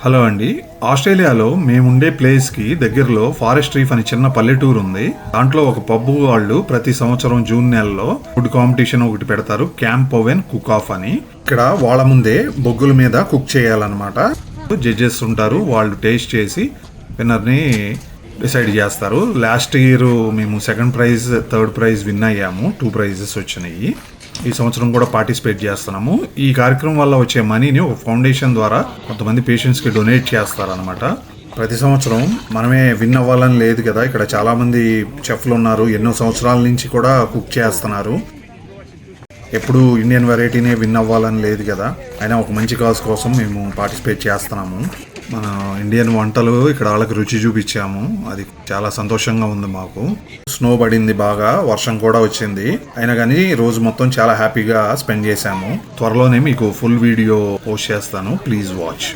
Hello అండి. ఆస్ట్రేలియాలో మేముండే ప్లేస్కి దగ్గరలో ఫారెస్ట్ రీఫ్ అని చిన్న పల్లెటూరు ఉంది. దాంట్లో ఒక పబ్బు వాళ్ళు ప్రతి సంవత్సరం జూన్ నెలలో ఫుడ్ కాంపిటీషన్ ఒకటి పెడతారు, క్యాంప్ ఓవెన్ కుక్ ఆఫ్ అని. ఇక్కడ వాళ్ళ ముందే బొగ్గుల మీద కుక్ చేయాలన్నమాట. జడ్జెస్ ఉంటారు, వాళ్ళు టేస్ట్ చేసి విన్నర్ని డిసైడ్ చేస్తారు. లాస్ట్ ఇయర్ మేము second prize, third prize win అయ్యాము. 2 prizes వచ్చినాయి. ఈ సంవత్సరం కూడా పార్టిసిపేట్ చేస్తున్నాము. ఈ కార్యక్రమం వల్ల వచ్చే మనీని ఒక ఫౌండేషన్ ద్వారా కొంతమంది పేషెంట్స్కి డొనేట్ చేస్తారనమాట. ప్రతి సంవత్సరం మనమే విన్ అవ్వాలని లేదు కదా, ఇక్కడ చాలామంది చెఫ్లు ఉన్నారు, ఎన్నో సంవత్సరాల నుంచి కూడా కుక్ చేస్తున్నారు. ఎప్పుడు ఇండియన్ వెరైటీనే విన్ అవ్వాలని లేదు కదా, అయినా ఒక మంచి కాజ్ కోసం మేము పార్టిసిపేట్ చేస్తున్నాము. మన ఇండియన్ వంటలు ఇక్కడ వాళ్ళకి రుచి చూపించాము. అది చాలా సంతోషంగా ఉంది మాకు. స్నో పడింది, బాగా వర్షం కూడా వచ్చింది. అయినా కానీ రోజు మొత్తం చాలా హ్యాపీగా స్పెండ్ చేశాము. త్వరలోనే మీకు ఫుల్ వీడియో పోస్ట్ చేస్తాను, ప్లీజ్ వాచ్.